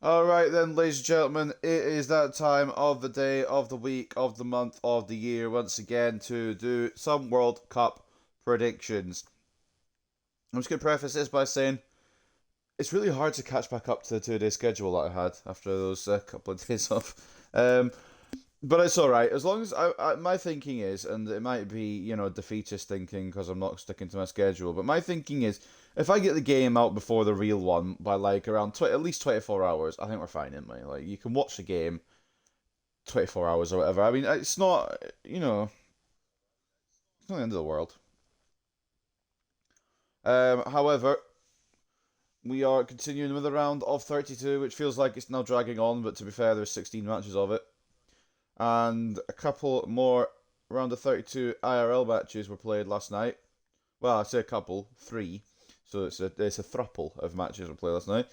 Alright then, ladies and gentlemen, it is that time of the day, of the week, of the month, of the year, once again, to do some World Cup predictions. I'm just going to preface this by saying it's really hard to catch back up to the 2 day schedule that I had after those couple of days off. But it's alright, as long as my thinking is, and it might be, defeatist thinking because I'm not sticking to my schedule, but my thinking is, if I get the game out before the real one by like around at least 24 hours, I think we're fine, isn't we? Like, you can watch the game 24 hours or whatever. I mean, it's not, it's not the end of the world. However, we are continuing with a round of 32, which feels like it's now dragging on, but to be fair, there's 16 matches of it. And a couple more round of 32 IRL matches were played last night. Well, I say a couple, three. So it's a thruple of matches were played last night.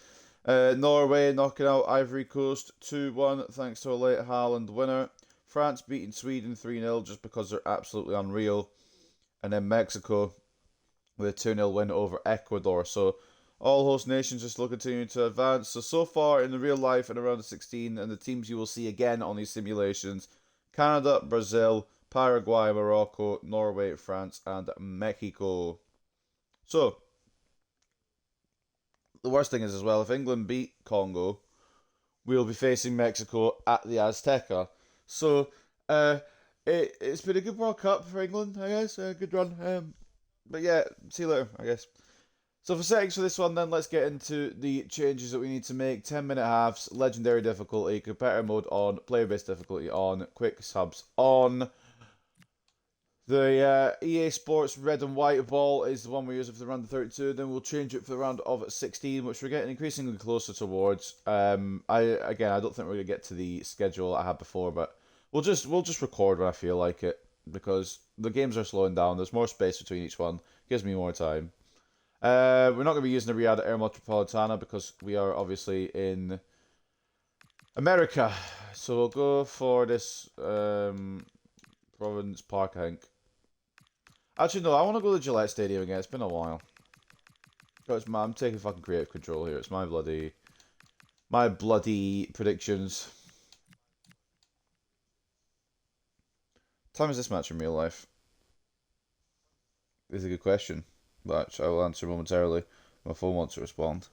Norway knocking out Ivory Coast 2-1 thanks to a late Haaland winner. France beating Sweden 3-0 just because they're absolutely unreal. And then Mexico with a 2-0 win over Ecuador. So all host nations are still continuing to advance. So far in the real life in around the 16, and the teams you will see again on these simulations: Canada, Brazil, Paraguay, Morocco, Norway, France, and Mexico. So, the worst thing is as well, if England beat Congo, we'll be facing Mexico at the Azteca. So, it's been a good World Cup for England, I guess. A good run. But yeah, see you later, I guess. So for settings for this one then, let's get into the changes that we need to make. 10-minute halves, legendary difficulty, competitor mode on, player-based difficulty on, quick subs on. The EA Sports red and white ball is the one we're using for the round of 32. Then we'll change it for the round of 16, which we're getting increasingly closer towards. I don't think we're gonna get to the schedule I had before, but we'll just record when I feel like it, because the games are slowing down. There's more space between each one. Gives me more time. We're not going to be using the Riyadh Air Metropolitana because we are obviously in America. So we'll go for this Province Park, I think. Actually, no, I want to go to the Gillette Stadium again. It's been a while. I'm taking fucking creative control here. It's my bloody predictions. What time is this match in real life? This is a good question, but I will answer momentarily. My phone wants to respond.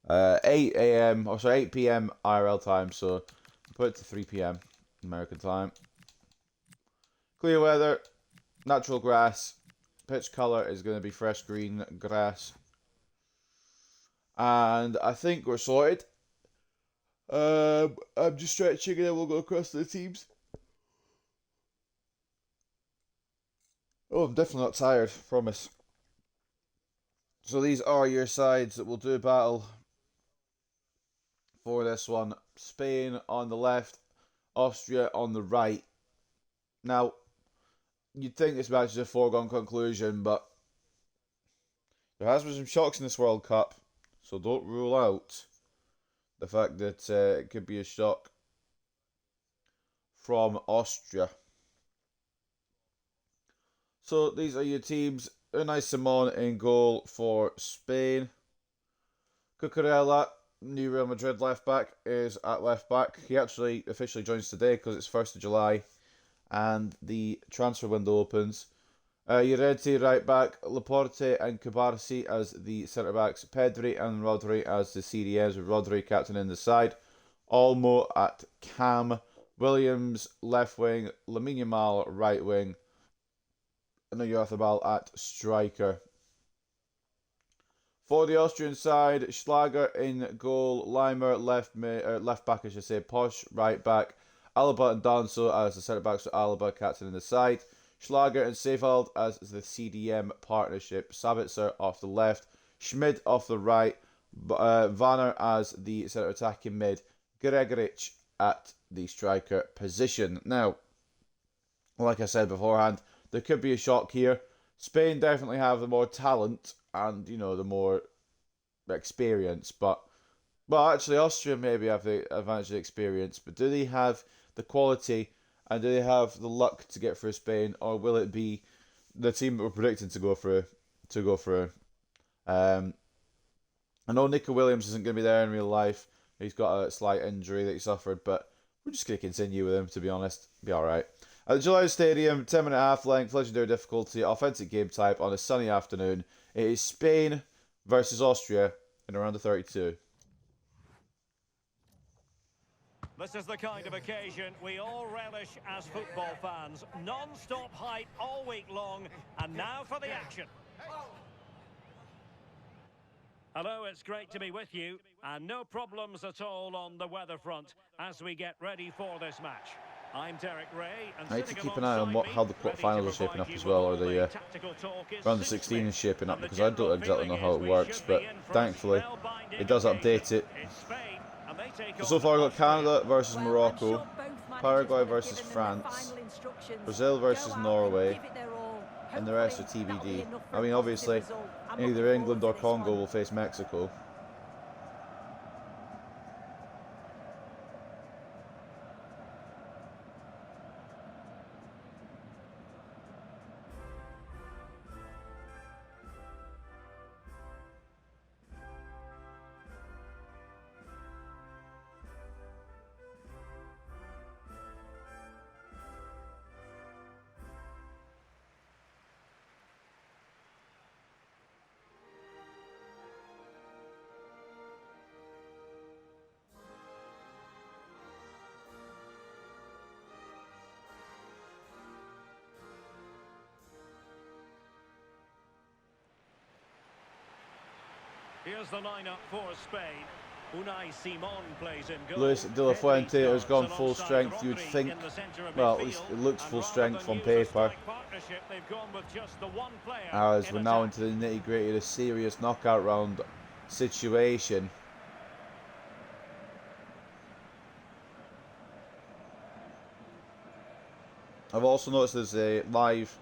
8 a.m. or sorry, 8 p.m. IRL time, so put it to 3 p.m. American time. Clear weather, natural grass, pitch color is going to be fresh green grass, and I think we're sorted. I'm just stretching and then we'll go across to the teams. Oh, I'm definitely not tired, promise. So these are your sides that will do battle for this one. Spain on the left, Austria on the right. Now, you'd think this match is a foregone conclusion, but there has been some shocks in this World Cup, so don't rule out the fact that it could be a shock from Austria. So these are your teams. Unai Simon in goal for Spain. Cucurella, new Real Madrid left back, is at left back. He actually officially joins today because it's 1st of July and the transfer window opens. Llorente right back, Laporte and Cabarsi as the centre backs, Pedri and Rodri as the CDMs, with Rodri captain in the side. Olmo at cam, Williams left wing, Lamine Yamal right wing, and Oyarzabal at striker. For the Austrian side, Schlager in goal, Leimer left back, I should say, Posch right back, Alaba and Danso as the centre backs, so Alaba captain in the side, Schlager and Seefeld as the CDM partnership, Sabitzer off the left, Schmid off the right, Vanner as the centre attacking mid, Gregorich at the striker position. Now, like I said beforehand, there could be a shock here. Spain definitely have the more talent and, the more experience, but actually Austria maybe have the advantage of experience, but do they have the quality and do they have the luck to get through Spain, or will it be the team that we're predicting to go through? I know Nico Williams isn't going to be there in real life, He's got a slight injury that he suffered, but we're just going to continue with him, to be honest. Be alright. At the Gillette Stadium, 10.5 length, legendary difficulty, authentic game type on a sunny afternoon. It is Spain versus Austria in around the 32. This is the kind of occasion we all relish as football fans. Non-stop hype all week long, and now for the action. Hello, it's great to be with you, and no problems at all on the weather front as we get ready for this match. I'm Derek Ray, and I need to keep an eye on how the quarterfinals are shaping up as well, or the round of 16 is shaping up, because I don't exactly know how it works, but thankfully it does update it. So far we've got Canada versus Morocco, Paraguay versus France, Brazil versus Norway, and the rest are TBD. I mean, obviously, either England or Congo will face Mexico. Here's the lineup for Spain. Unai Simon plays in goal. Luis de la Fuente has gone full strength, you would think. Well, at least it looks full strength on paper. As we're now into the nitty-gritty of a serious knockout round situation. I've also noticed there's a live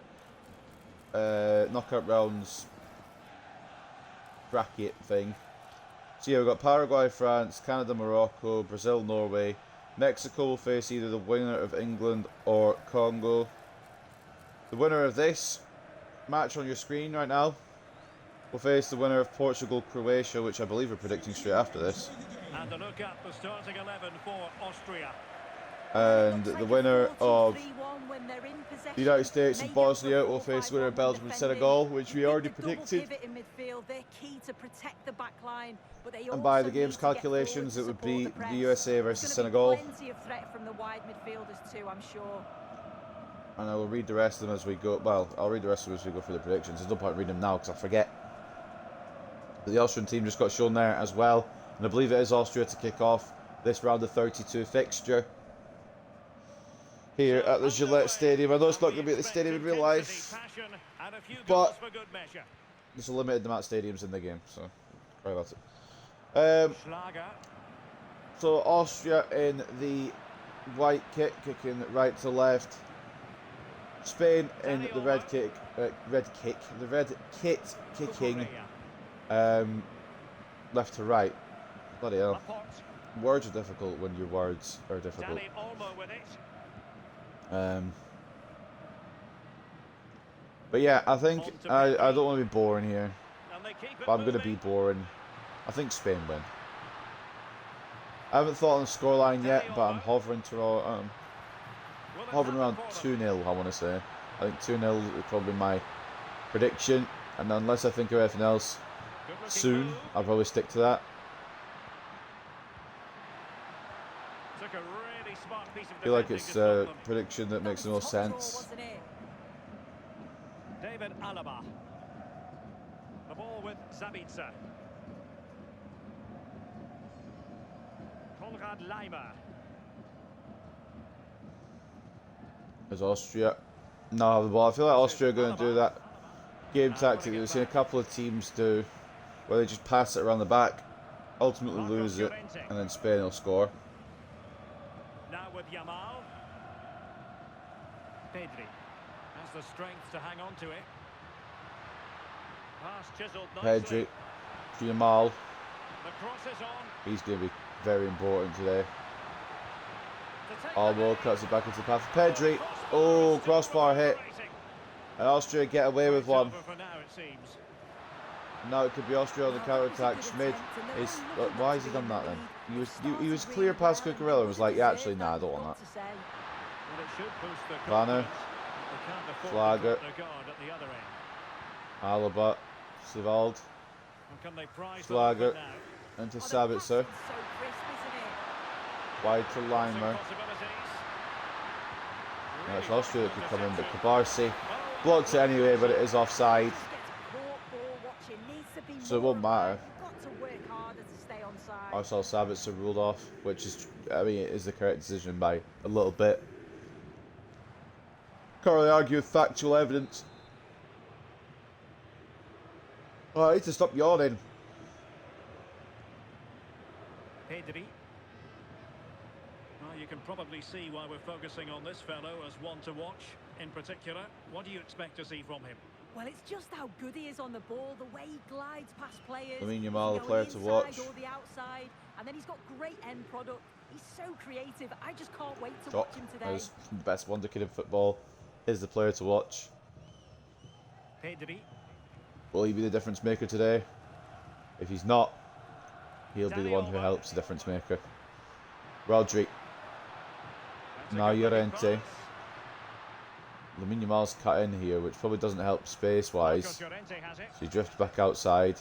knockout rounds bracket thing. So yeah, we've got Paraguay, France, Canada, Morocco, Brazil, Norway. Mexico will face either the winner of England or Congo. The winner of this match on your screen right now will face the winner of Portugal, Croatia, which I believe we're predicting straight after this. And a look at the starting 11 for Austria. And the winner of the United States and Bosnia will face the winner of Belgium and Senegal, which we already predicted. And by the game's calculations, it would be the USA versus Senegal. And I will read the rest of them as we go. Well, I'll read the rest of them as we go through the predictions. There's no point reading them now because I forget. But the Austrian team just got shown there as well. And I believe it is Austria to kick off this round of 32 fixture here at the Gillette Stadium. I know it's not going to be at the stadium in real life, but there's a limited amount of stadiums in the game, so cry about it. So Austria in the white kit, kicking right to left. Spain in the red kit, kicking left to right. Bloody hell. Words are difficult when your words are difficult. But yeah, I think I don't want to be boring here, but I'm going to be boring. I think Spain win. I haven't thought on the scoreline yet, but I'm hovering around 2-0, I want to say. I think 2-0 is probably my prediction, and unless I think of anything else soon, I'll probably stick to that. I feel like it's a prediction that makes the most sense. David Alaba. The ball with Zabitzer. Konrad Leimer. There's Austria. No, the ball. I feel like Austria are going to do that game tactic that we've seen a couple of teams do, where they just pass it around the back, ultimately lose it, and then Spain will score. Now with Yamal. Pedri has the strength to hang on to it. Pass chiseled nicely. Pedri, Yamal. The cross is on. He's going to be very important today. Albo cuts it back into the path of Pedri. Oh, crossbar hit. And Austria get away with one. Now it could be Austria on the counter attack. Schmid is. Why has he done that then? He was clear past Cucurella and was like, yeah, actually, nah, I don't want that. Vanner. Schlager. Alaba. Sivald. Schlager. Into Sabitzer. Wide to Limer. That's Austria that could come in, but Kabarsi blocks it anyway, but it is offside. So it won't matter. Marcel Sabitzer ruled off, which is, I mean, it is the correct decision by a little bit. Can't really argue with factual evidence. Oh, I need to stop yawning. Pedri. Well, you can probably see why we're focusing on this fellow as one to watch. In particular, what do you expect to see from him? Well, it's just how good he is on the ball, the way he glides past players. Lamine Yamal, the player to watch. Or the outside, and then he's got great end product. He's so creative. I just can't wait to watch him today. As the best wonder kid in football is the player to watch. Pedri. Will he be the difference maker today? If he's not, he'll be the one who helps the difference maker. Rodri. Now Llorente. Lamine Yamal's cut in here, which probably doesn't help space-wise. So he drifts back outside.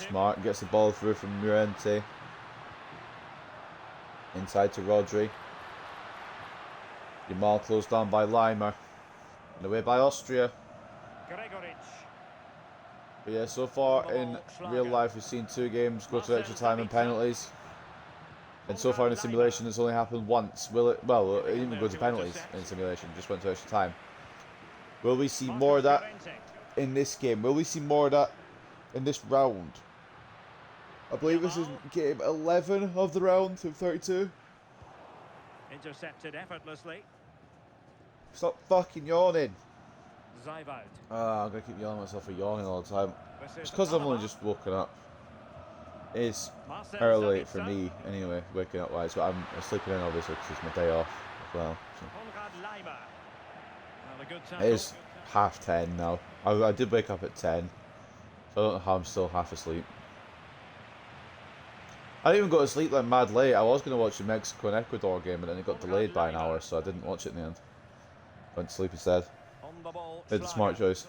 Smart gets the ball through from Llorente. Inside to Rodri. Yamal closed down by Limer. And away by Austria. But yeah, so far in real life we've seen 2 games go to extra time and penalties. And so far in the simulation it's only happened once. Will it? Well, it didn't even go to penalties in simulation, just went to extra time. Will we see more of that in this game? Will we see more of that in this round? I believe this is game 11 of the round of 32. Intercepted effortlessly. Stop fucking yawning. Zivald. I'm going to keep yelling at myself for yawning all the time. It's because I've only just woken up. It's early for me anyway, waking up wise, but I'm sleeping in obviously because it's my day off as well. So. It is 10:30 now. I did wake up at 10, so I don't know how I'm still half asleep. I didn't even go to sleep like mad late. I was going to watch the Mexico and Ecuador game, but then it got delayed by an hour, so I didn't watch it in the end. Went to sleep instead. Made the smart choice.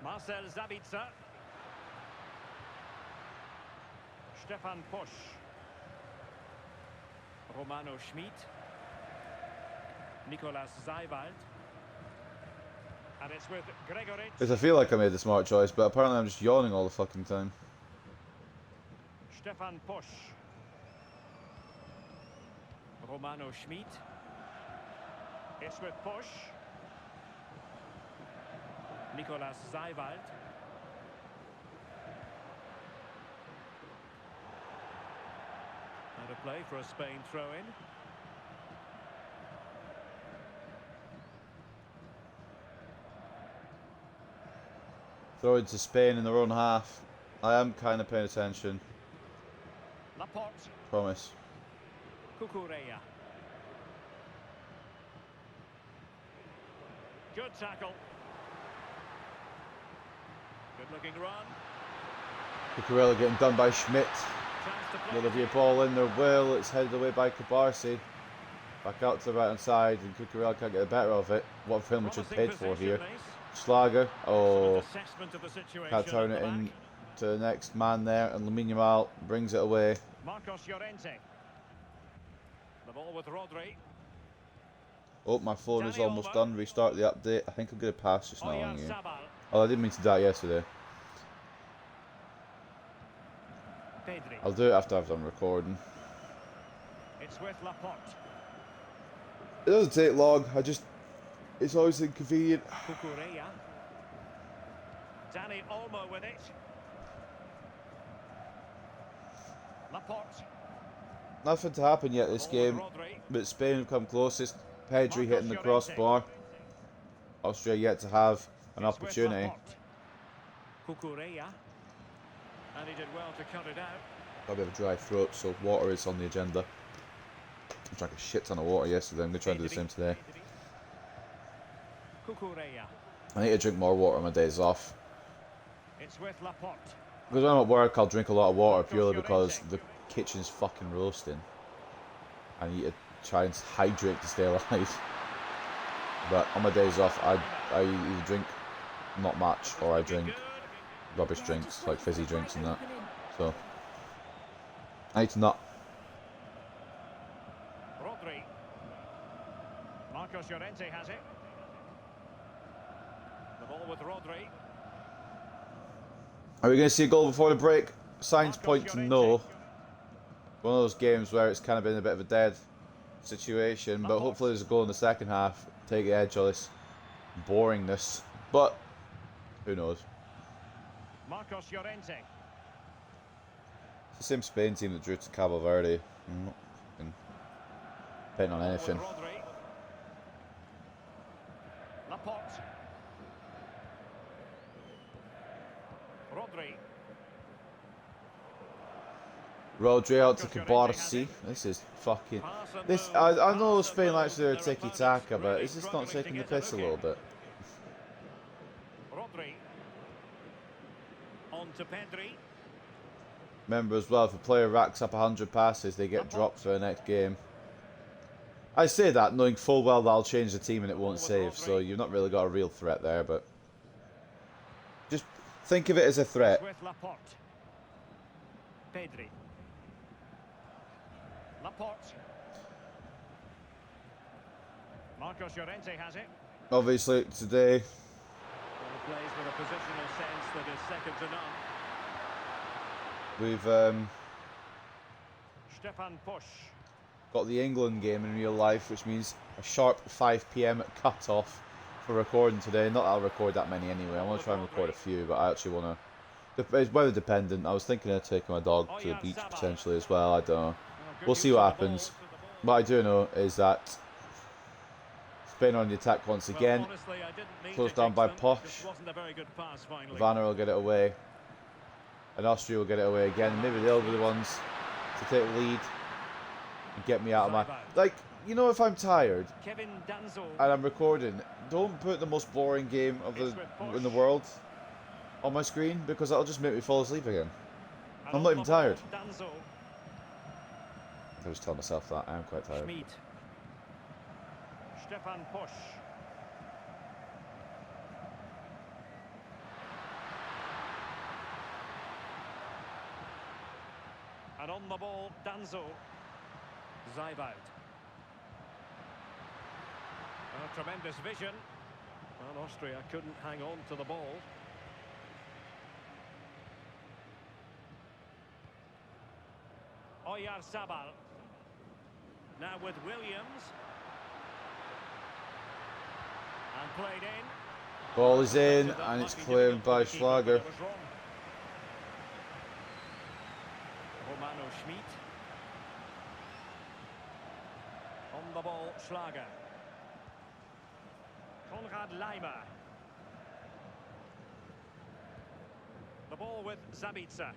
Marcel Sabitzer. Stefan Posch. Romano Schmid. Nicolas Zivald. And it's with Gregoritsch. Because I feel like I made the smart choice, but apparently I'm just yawning all the fucking time. Stefan Posch. Romano Schmid. It's with Posch. Nicolas Zivald. Out of play for a Spain throw-in. Throw into Spain in their own half. I am kind of paying attention. Laporte. Promise. Cucurella. Good tackle. Good looking run. Cucurella getting done by Schmidt. Olivier ball in there. Will. It's headed away by Kabarsi. Back out to the right hand side, and Cucurella can't get the better of it. What film which was paid for here. Schlager. Oh. Can't turn it in to the next man there, and Lamine Yamal brings it away. Marcos Llorente. The ball with Rodri. Oh, my phone is almost done. Restart the update. I think I'm going to pass just now on you. Oh, I didn't mean to do that yesterday. I'll do it after I've done recording. It's with Laporte. It doesn't take long. It's always inconvenient. Cucurella. Dani Olmo with it. Laporte. Nothing to happen yet this game, but Spain have come closest. Pedri hitting the crossbar. Austria yet to have an opportunity. Cucurella. And he did well to cut it out. Probably have a dry throat, so water is on the agenda. I drank a shit ton of water yesterday. I'm going to try and do the same today. Cucurella. I need to drink more water on my days off. It's with Laporte. Because when I'm at work, I'll drink a lot of water purely because the kitchen's fucking roasting. I need to try and hydrate to stay alive. But on my days off, I either drink not much or I drink rubbish drinks, like fizzy drinks and that. So, I need to not. Rodri. Marcos Llorente has it. The ball with Rodri. Are we going to see a goal before the break? Signs point to no. One of those games where it's kind of been a bit of a dead situation, but hopefully there's a goal in the second half. Take the edge of this boringness. But, who knows? Marcos Llorente. It's the same Spain team that drew to Cabo Verde. I'm not fucking betting on anything. Rodri. Laporte. Rodri. Rodri out to Cabarsi. This is fucking... This, I know Spain likes to do a tiki-taka, but is this not taking the piss a little bit? Rodri. On to Pedri. Remember as well, if a player racks up 100 passes, they get dropped for the next game. I say that knowing full well that I'll change the team and it won't save, so you've not really got a real threat there, but... Just think of it as a threat. With Laporte. Pedri. Laporte. Marcos Llorente has it. Obviously, today, Plays with a positional sense that is second to none. we've Stefan Push. got the England game in real life, which means a sharp 5 PM cut-off for recording today. Not that I'll record that many anyway. I want to try and record a few, but I actually want to... It's weather dependent. I was thinking of taking my dog to the beach potentially as well. I don't know. We'll see what happens. What I do know is that Spain on the attack once again. Closed down by Posh. Vanna will get it away. And Austria will get it away again. Maybe they'll be the ones to take the lead and get me out of my... Like, you know, if I'm tired and I'm recording, don't put the most boring game of in the world on my screen, because that'll just make me fall asleep again. I'm not even tired. I was telling myself that. I am quite tired. Stefan Push. And on the ball, Danzo. Zaibout. A tremendous vision. Well, Austria couldn't hang on to the ball. Oyarzabal. Now with Williams. And played in. Ball is in, and it's cleared by Schlager. Romano Schmid. On the ball, Schlager. Konrad Leimer. The ball with Zabitzer.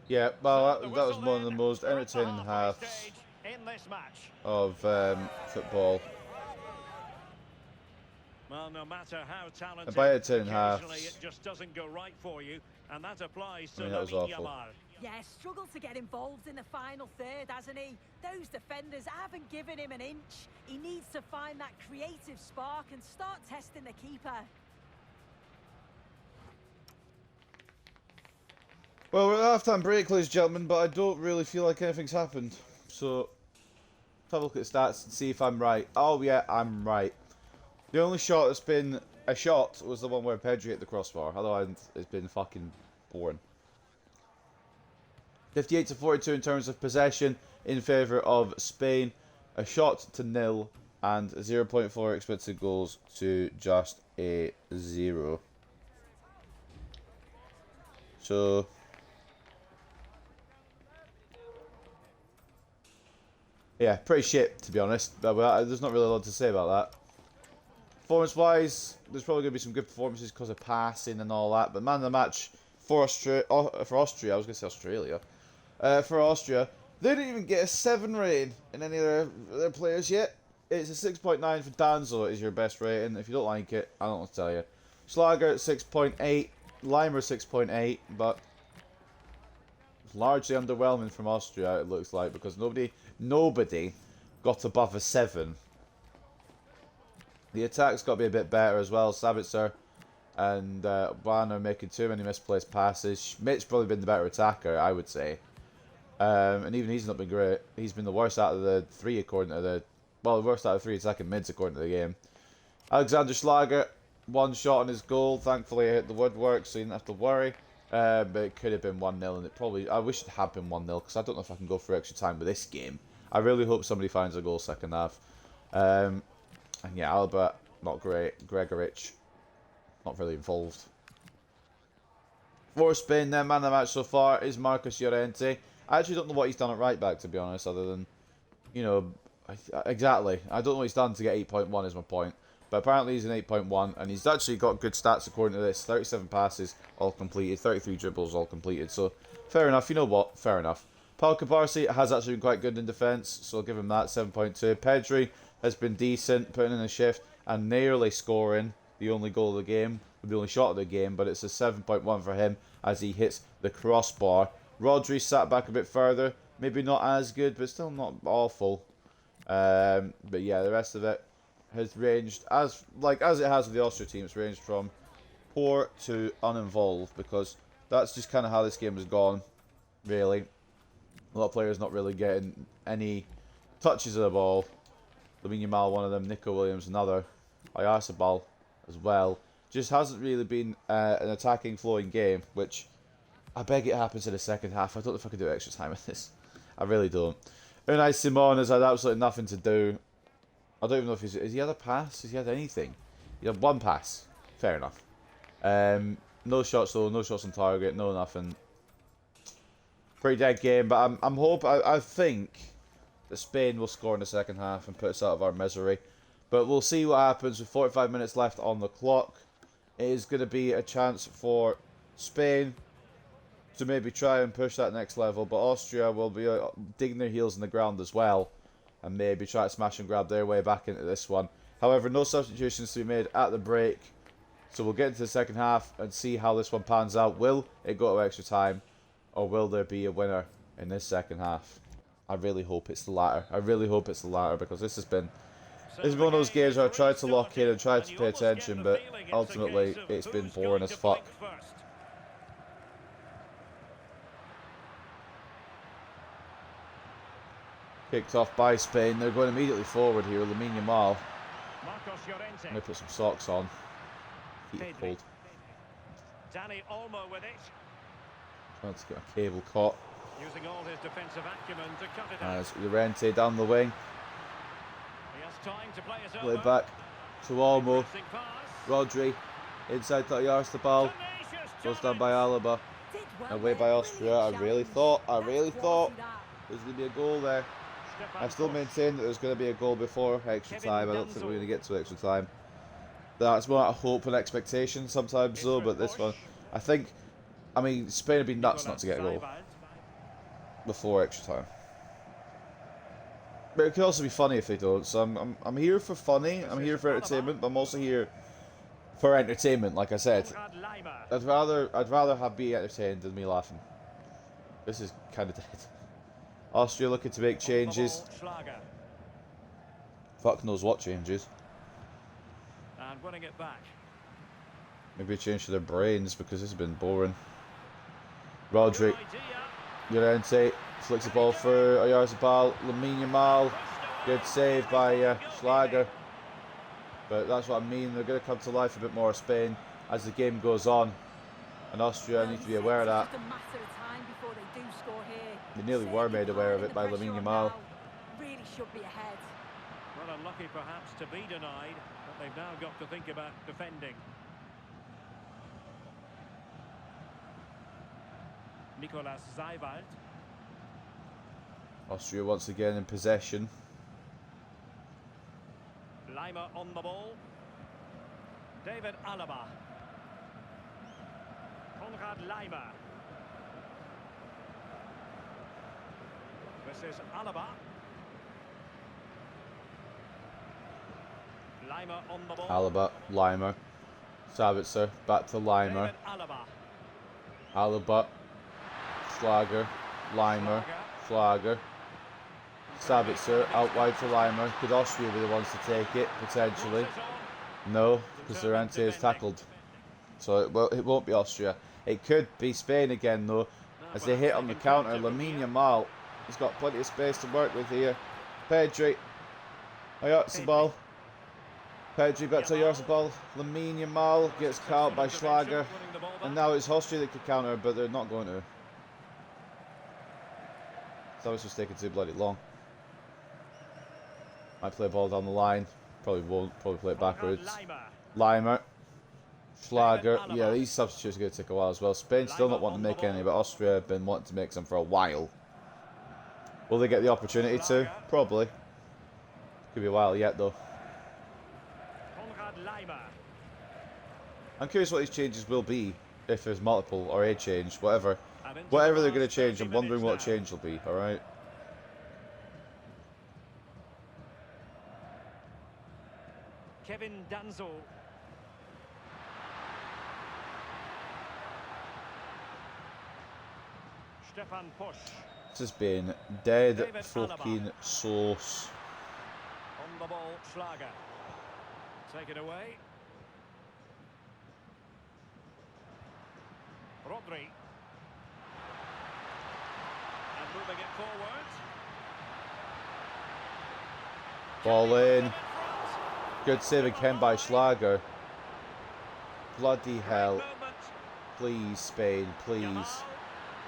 Yeah, well, that was one of the most entertaining halves of football. Well, no matter how talented, And by entertaining halves, it just doesn't go right for you, and that applies to that was awful. Yeah, struggled to get involved in the final third, hasn't he? Those defenders haven't given him an inch. He needs to find that creative spark and start testing the keeper. Well, we're at half-time break, ladies and gentlemen, but I don't really feel like anything's happened. So, let's have a look at the stats and see if I'm right. Oh, yeah, I'm right. The only shot that's been a shot was the one where Pedri hit the crossbar. Otherwise, it's been fucking boring. 58 to 42 in terms of possession in favour of Spain. A shot to 0 and 0.4 expected goals to just a 0. So... yeah, pretty shit, to be honest. But there's not really a lot to say about that. Performance-wise, there's probably going to be some good performances because of passing and all that. But man of the match for Austria, I was going to say Australia. For Austria, they didn't even get a 7 rating in any of their players yet. it's a 6.9 for Danzo is your best rating. If you don't like it, I don't know what to tell you. Schlager 6.8, Limer 6.8, but largely underwhelming from Austria, it looks like, because nobody got above a 7. The attack's got to be a bit better as well. Sabitzer and Banner making too many misplaced passes. Schmidt's probably been the better attacker, I would say. And even he's not been great. He's been the worst out of the 3 according to the... Well, the worst out of 3 attacking mids according to the game. Alexander Schlager, 1 shot on his goal. Thankfully, it hit the woodwork, so you didn't have to worry. But it could have been 1-0, and it probably... I wish it had been 1-0, because I don't know if I can go for extra time with this game. I really hope somebody finds a goal second half. And yeah, Alba, not great. Gregorich, not really involved. For Spain, their man of the match so far is Marcos Llorente. I actually don't know what he's done at right back, to be honest, other than, you know, exactly. I don't know what he's done to get 8.1 is my point. But apparently he's an 8.1, and he's actually got good stats according to this. 37 passes, all completed. 33 dribbles, all completed. So, fair enough. You know what? Fair enough. Pau Cabarsi has actually been quite good in defence, so I'll give him that, 7.2. Pedri has been decent, putting in a shift, and nearly scoring the only goal of the game, the only shot of the game, but it's a 7.1 for him as he hits the crossbar. Rodri sat back a bit further, maybe not as good, but still not awful. But yeah, the rest of it has ranged, as it has with the Austria team, it's ranged from poor to uninvolved, because that's just kind of how this game has gone, really. A lot of players not really getting any touches of the ball. Lamine Yamal, one of them. Nico Williams, another. Oyarzabal as well. Just hasn't really been an attacking, flowing game, which I beg it happens in the second half. I don't know if I can do extra time with this. I really don't. Unai Simon has had absolutely nothing to do. I don't even know if has he had a pass? Has he had anything? He had 1 pass. Fair enough. No shots though. No shots on target. No nothing. Pretty dead game, but I think that Spain will score in the second half and put us out of our misery. But we'll see what happens with 45 minutes left on the clock. It is going to be a chance for Spain to maybe try and push that next level, but Austria will be digging their heels in the ground as well and maybe try to smash and grab their way back into this one. However, no substitutions to be made at the break, so we'll get into the second half and see how this one pans out. Will it go to extra time, or will there be a winner in this second half? I really hope it's the latter. I really hope it's the latter, because this has been one of those games where I tried to lock in and tried to pay attention, but ultimately it's been boring as fuck. Kicked off by Spain. They're going immediately forward here. Lamine Yamal. I'm going to put some socks on. Feet are cold. Danny Olmo with it. Trying to get a cable caught. Using all his defensive acumen to cut it out. As Llorente down the wing. He has time to play his Play back to Olmo. Rodri. Inside to Oyarzabal. Goes down by Alaba. Away by Austria. I really thought there was going to be a goal there. I still maintain that there's going to be a goal before extra time. I don't think we're going to get to extra time. That's more a hope and expectation sometimes though, but this one, I mean, Spain would be nuts not to get a goal before extra time. But it could also be funny if they don't, so I'm here for funny, I'm here for entertainment, but I'm also here for entertainment, like I said. I'd rather be entertained than me laughing. This is kind of dead. Austria looking to make changes. Fuck knows what changes. And winning it back. Maybe a change to their brains, because this has been boring. Rodri. Llorente flicks the ball through. Oyarzabal. Lamine Yamal. Good save by Schlager. But that's what I mean. They're going to come to life a bit more, Spain, as the game goes on. And Austria need to be aware of that. They nearly were made aware of it by Lamine Yamal. Really should be ahead. Well, unlucky perhaps to be denied, but they've now got to think about defending. Nicolas Zeiwald. Austria once again in possession. Lima on the ball. David Alaba. Konrad Lima. This is Alaba. Lima on the ball. Alaba, Lima. Sabitzer, back to Lima. David Alaba. Alaba, Schlager, Lima, Schlager. Sabitzer, out wide to Lima. Could Austria be the ones to take it, potentially? No, because Llorente is tackled. So it won't be Austria. It could be Spain again, though, as they hit on the counter. Lamine Yamal, he's got plenty of space to work with here. Pedri, Oyarzabal. Pedri back to Oyarzabal. Lamine Yamal gets caught by Schlager. And now it's Austria that could counter, but they're not going to. That was just taking too bloody long. Might play a ball down the line. Probably won't. Probably play it backwards. Lima. Schlager. Yeah, these substitutes are going to take a while as well. Spain still not wanting to make any, but Austria have been wanting to make some for a while. Will they get the opportunity to? Probably. Could be a while yet, though. I'm curious what these changes will be, if there's multiple or a change, whatever. Whatever they're going to change, I'm wondering what change will be, alright? Kevin Danzo. Stefan Push. This has been dead David fucking Alaba. sauce. On the ball, Schlager. Take it away. Rodri. And moving it forward. Ball in. Good save again by Schlager. Bloody hell. Moment. Please, Spain, please. Yamal.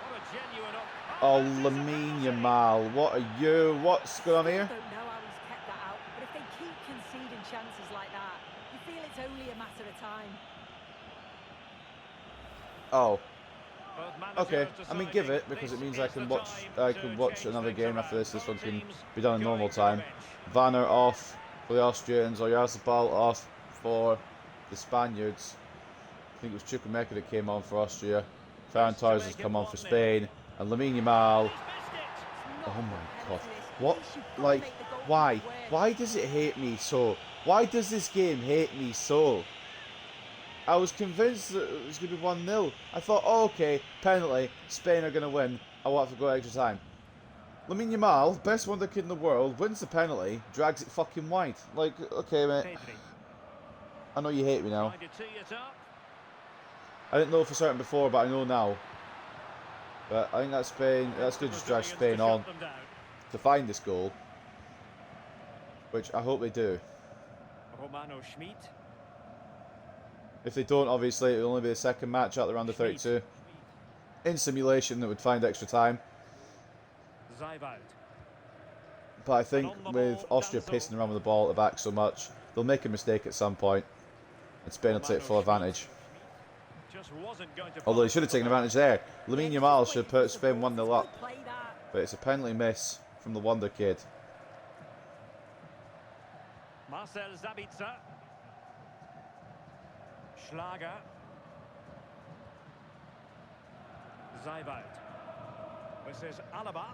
What a genuine Oh, Lamine Yamal, what are you? What's going on I here? don't know how he's kept that out, but if they keep conceding chances like that, you feel it's only a matter of time. Oh, Both managers okay. I mean, give deciding it because this it means is I can the watch. time I to can watch change another things game after around. this. This one Both can teams be done in going normal to the time. bench. Vanner off for the Austrians. Oyarzabal off for the Spaniards. I think it was Chukwuemeka that came on for Austria. Ferran Torres has come on for Spain, and Lamine Yamal. He's missed it. Oh my god. What? Like, why? Why does it hate me so? Why does this game hate me so? I was convinced that it was going to be 1-0. I thought, oh, okay, penalty, Spain are going to win. I will have to go extra time. Lamine Yamal, best wonder kid in the world, wins the penalty, drags it fucking wide. Like, okay, mate. Pedri. I know you hate me now. Trying to tee it up. I didn't know for certain before, but I know now. But I think that's Spain. That's good to just drive Spain on Shut them down. to find this goal, which I hope they do. Romano Schmid. If they don't, obviously, it'll only be the second match out the round of 32. In simulation, that would find extra time. Zeibold. But I think with Austria pacing around with the ball at the back so much, they'll make a mistake at some point, and Spain will take full advantage. Just wasn't going to Although he should have taken advantage there. Lamine Yamal should have put Spain 1-0 Well up. played that. But it's a penalty miss from the wonder kid. Marcel Sabitzer. Schlager. Zeibold. This is Alaba.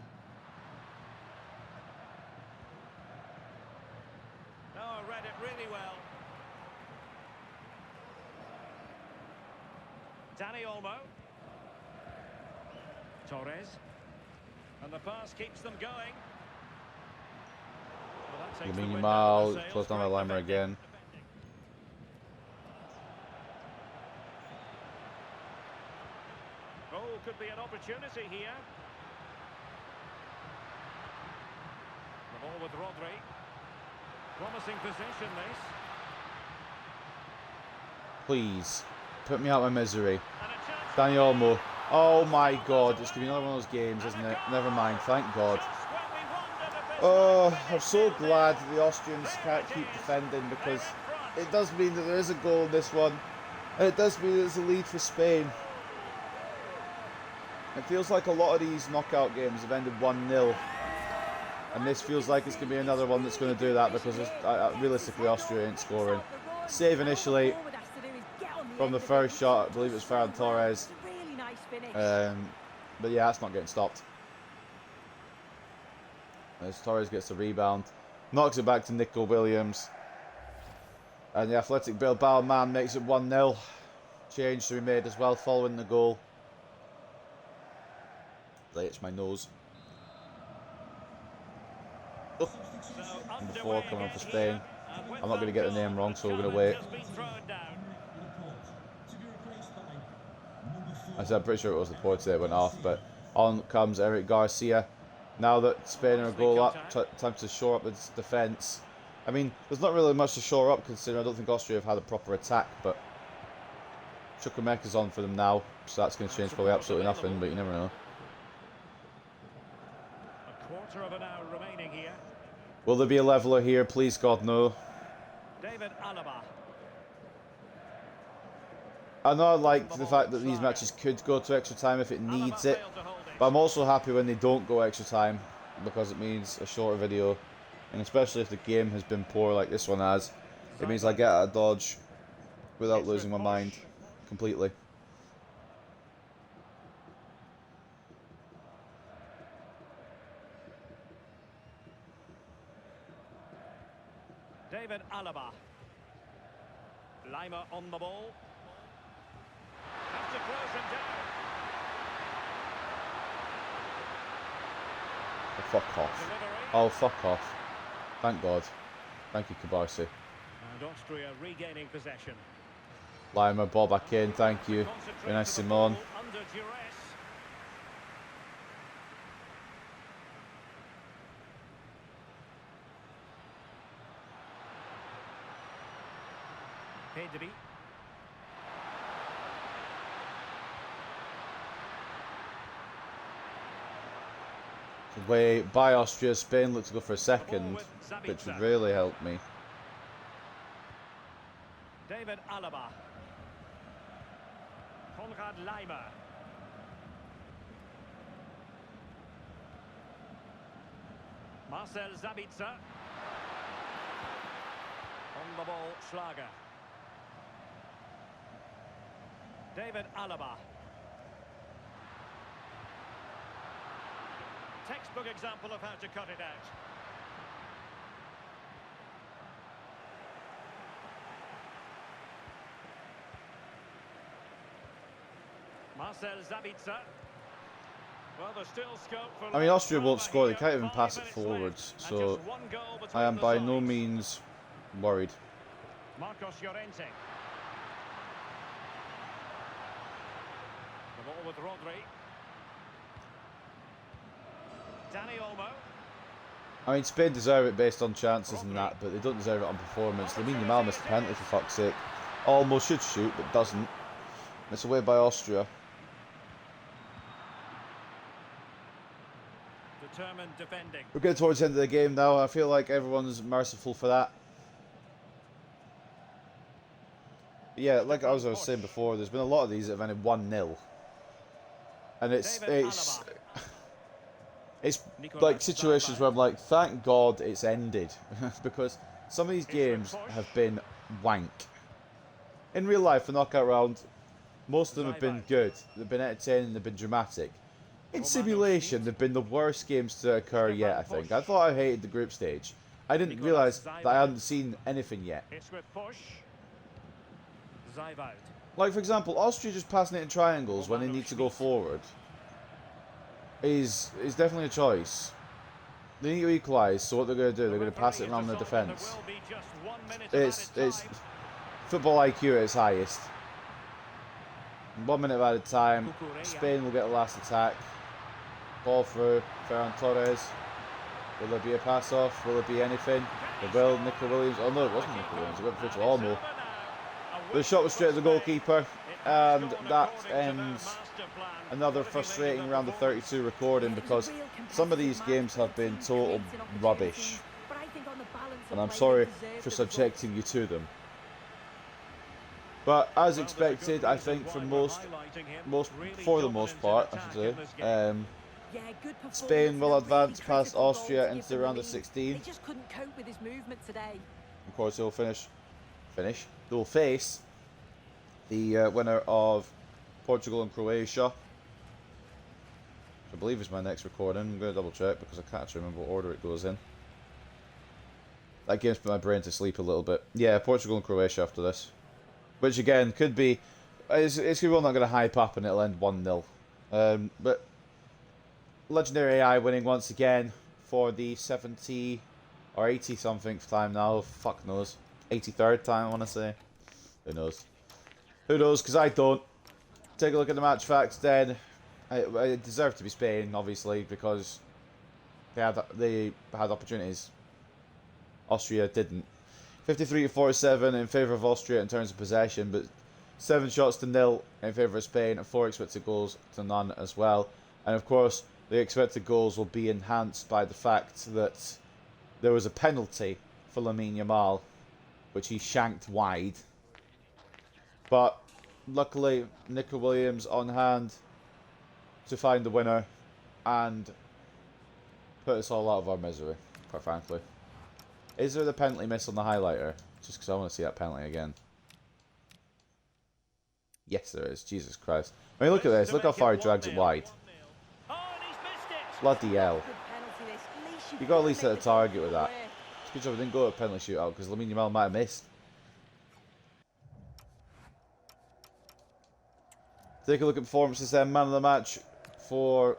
Oh, read it really well. Dani Olmo. Torres. And the pass keeps them going. Well, that takes the Lamine wind out of the Yamal, sails. close down by Great Lima defending. again. Oh, could be an opportunity here. The ball with Rodri. Promising position, this. Please, put me out of my misery. And a chance. Dani Olmo. Oh my god, it's going to be another one of those games, isn't it? Never mind, thank God. Just when we wondered if this Oh, might be I'm so finished. glad that the Austrians can't keep defending, because it does mean that there is a goal in this one. And it does mean there's a lead for Spain. It feels like a lot of these knockout games have ended 1-0. And this feels like it's going to be another one that's going to do that, because realistically Austria ain't scoring. Save initially from the first shot, I believe it was Ferran Torres. Really nice finish. But yeah, that's not getting stopped. As Torres gets the rebound, knocks it back to Nico Williams. And the Athletic Bilbao man makes it 1-0. Change to be made as well following the goal. They itch my nose. Oh. Before coming on for Spain. I'm not going to get the name wrong, so we're going to wait. I said I'm pretty sure it was the point that went off, but on comes Eric Garcia. Now that Spain are a goal up, time to shore up its defence. I mean, there's not really much to shore up considering I don't think Austria have had a proper attack, but Chukwuemeka's on for them now, so that's going to change probably absolutely nothing, but you never know. A quarter of an hour remaining here. Will there be a leveller here? Please God, no. David Alaba. I know I like the fact that these matches could go to extra time if it needs it, but I'm also happy when they don't go extra time because it means a shorter video, and especially if the game has been poor like this one has, it means I get out of dodge without losing my mind completely. David Alaba. Lima on the ball. Have to close him down. Oh, fuck off. Oh, fuck off. Thank God. Thank you, Cabarsi. And Austria regaining possession. Lima, ball back in, thank you. Very nice, Simon. Under duress. Pedri. Away by Austria, Spain look to go for a second, which would really help me. David Alaba. Konrad Lima. Marcel Sabitzer. On the ball, Schlager. David Alaba. Textbook example of how to cut it out. Marcel Sabitzer. Well, there's still scope for... I mean, Austria won't score, they can't even pass it forwards, so I am by no means worried. Marcos Llorente. The ball with Rodri. Danny Olmo. I mean, Spain deserve it based on chances and that, but they don't deserve it on performance. Lamine Yamal missed a penalty for fuck's sake. Almost should shoot, but doesn't. It's away by Austria. Determined defending. We're getting towards the end of the game now. I feel like everyone's merciful for that. But yeah, like I was saying before, there's been a lot of these that have ended 1-0. And it's like situations where I'm like, thank God it's ended. Because some of these games have been wank. In real life, the knockout round, most of them have been good. They've been entertaining, they've been dramatic. In simulation, they've been the worst games to occur yet, I think. I thought I hated the group stage. I didn't realise that I hadn't seen anything yet. Like, for example, Austria just passing it in triangles when they need to go forward is definitely a choice. They need to equalise, so what they're going to do, they're going to pass it around the defence. It's football IQ at its highest. 1 minute at a time, Spain will get the last attack. Ball through, Ferran Torres. Will there be a pass off? Will there be anything? There will. Nico Williams. Oh no, it wasn't Nico Williams. It went through to Olmo. The shot was straight at the goalkeeper, and that ends another frustrating round of 32 recording because some of these games have been total rubbish. And I'm sorry for subjecting you to them. But as expected, I think for the most part, I should say, Spain will advance past Austria into the round of 16. They just couldn't cope with his movement today. Of course, they'll they'll face the winner of Portugal and Croatia. I believe is my next recording. I'm going to double check because I can't actually remember what order it goes in. that game's put my brain to sleep a little bit. Yeah, Portugal and Croatia after this. Which again, could be... It's well not going to hype up and it'll end 1-0. But Legendary AI winning once again for the 70 or 80 something time now. Fuck knows. 83rd time, I want to say. Who knows? Who knows, because I don't. Take a look at the match facts then. It deserved to be Spain, obviously, because they had opportunities. Austria didn't. 53-47 in favour of Austria in terms of possession, but 7 shots to 0 in favour of Spain and 4 expected goals to none as well. And of course, the expected goals will be enhanced by the fact that there was a penalty for Lamine Yamal, which he shanked wide. But luckily, Nico Williams on hand to find the winner and put us all out of our misery, quite frankly. Is there the penalty miss on the highlighter? Just because I want to see that penalty again. Yes, there is. Jesus Christ. I mean, look at this. Look how far he drags it wide. Bloody hell. You got at least hit a target with that. It's a good job I didn't go to a penalty shootout because Lamine Yamal might have missed. Take a look at performances then. Man of the match for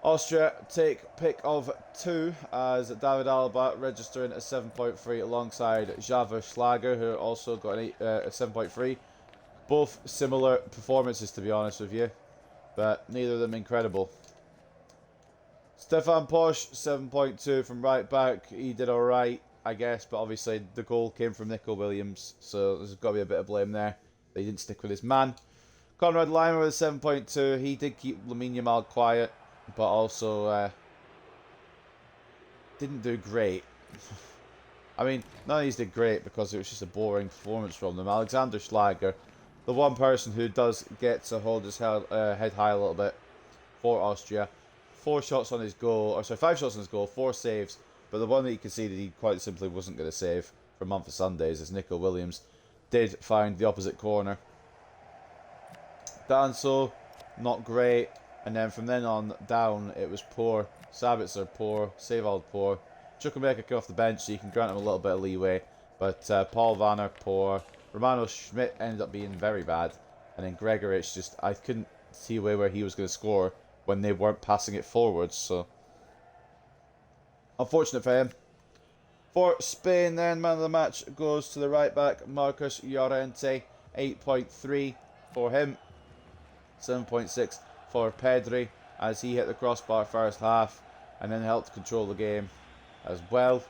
Austria. Take pick of 2 as David Alaba registering a 7.3 alongside Javier Schlager, who also got a 7.3. Both similar performances, to be honest with you, but neither of them incredible. Stefan Posch, 7.2 from right back. He did alright, I guess, but obviously the goal came from Nico Williams, so there's got to be a bit of blame there. They didn't stick with his man. Conrad Lima with a 7.2. He did keep Lamine Yamal quiet, but also didn't do great. I mean, none of these did great because it was just a boring performance from them. Alexander Schlager, the one person who does get to hold his head high a little bit for Austria. 4 shots on his goal, or sorry, 5 shots on his goal, 4 saves, but the one that he conceded he quite simply wasn't going to save for a month of Sundays, as Nico Williams did find the opposite corner. Danso, not great, and then from then on down it was poor. Sabitzer poor, Sevald poor. Chukwuemeka came off the bench, so you can grant him a little bit of leeway, but Paul Vanner poor. Romano Schmidt ended up being very bad, and then Gregorich just, I couldn't see a way where he was going to score when they weren't passing it forwards, so unfortunate for him. For Spain then, man of the match goes to the right back, Marcos Llorente, 8.3 for him, 7.6 for Pedri, as he hit the crossbar first half and then helped control the game as well.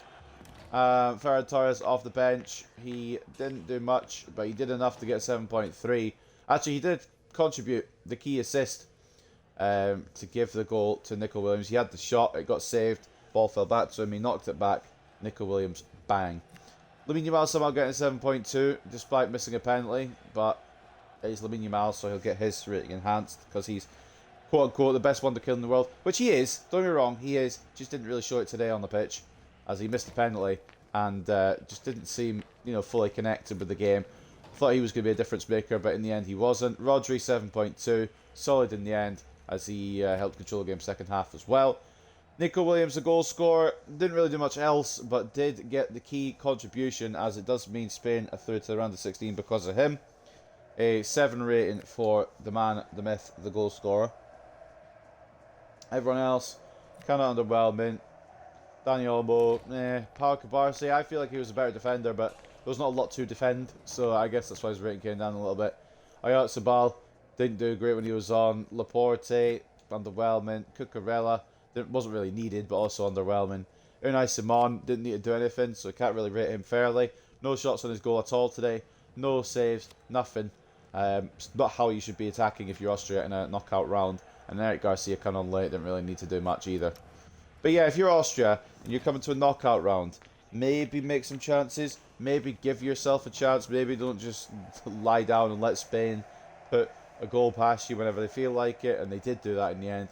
Ferran Torres off the bench, he didn't do much, but he did enough to get 7.3. Actually, he did contribute the key assist to give the goal to Nico Williams. He had the shot, it got saved, ball fell back to him, he knocked it back, Nico Williams, bang. Lamine Yamal somehow getting 7.2 despite missing a penalty, but it's Lamine Yamal, so he'll get his rating enhanced because he's quote unquote the best one to kill in the world, which he is, don't get me wrong, he is, just didn't really show it today on the pitch as he missed a penalty and just didn't seem, you know, fully connected with the game. Thought he was going to be a difference maker, but in the end he wasn't. Rodri 7.2, solid in the end as he helped control the game second half as well. Nico Williams, the goal scorer, didn't really do much else, but did get the key contribution, as it does mean Spain are through to the round of 16 because of him. A 7 rating for the man, the myth, the goal scorer. Everyone else, kind of underwhelming. Daniel Olmo, Pau Cabarce, I feel like he was a better defender, but there was not a lot to defend, so I guess that's why his rating came down a little bit. Ayat Sabal didn't do great when he was on. Laporte, underwhelming. Cucurella, wasn't really needed, but also underwhelming. Unai Simon didn't need to do anything, so I can't really rate him fairly. No shots on his goal at all today. No saves, nothing. It's not how you should be attacking if you're Austria in a knockout round. And Eric Garcia coming on late, didn't really need to do much either. But yeah, if you're Austria and you're coming to a knockout round, maybe make some chances. Maybe give yourself a chance. Maybe don't just lie down and let Spain put a goal past you whenever they feel like it. And they did do that in the end.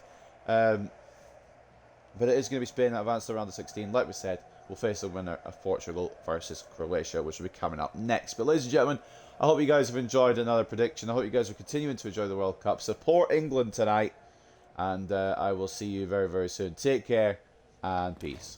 But it is going to be Spain that advanced to round of 16. Like we said, we'll face the winner of Portugal versus Croatia, which will be coming up next. But ladies and gentlemen, I hope you guys have enjoyed another prediction. I hope you guys are continuing to enjoy the World Cup. Support England tonight. And I will see you very, very soon. Take care and peace.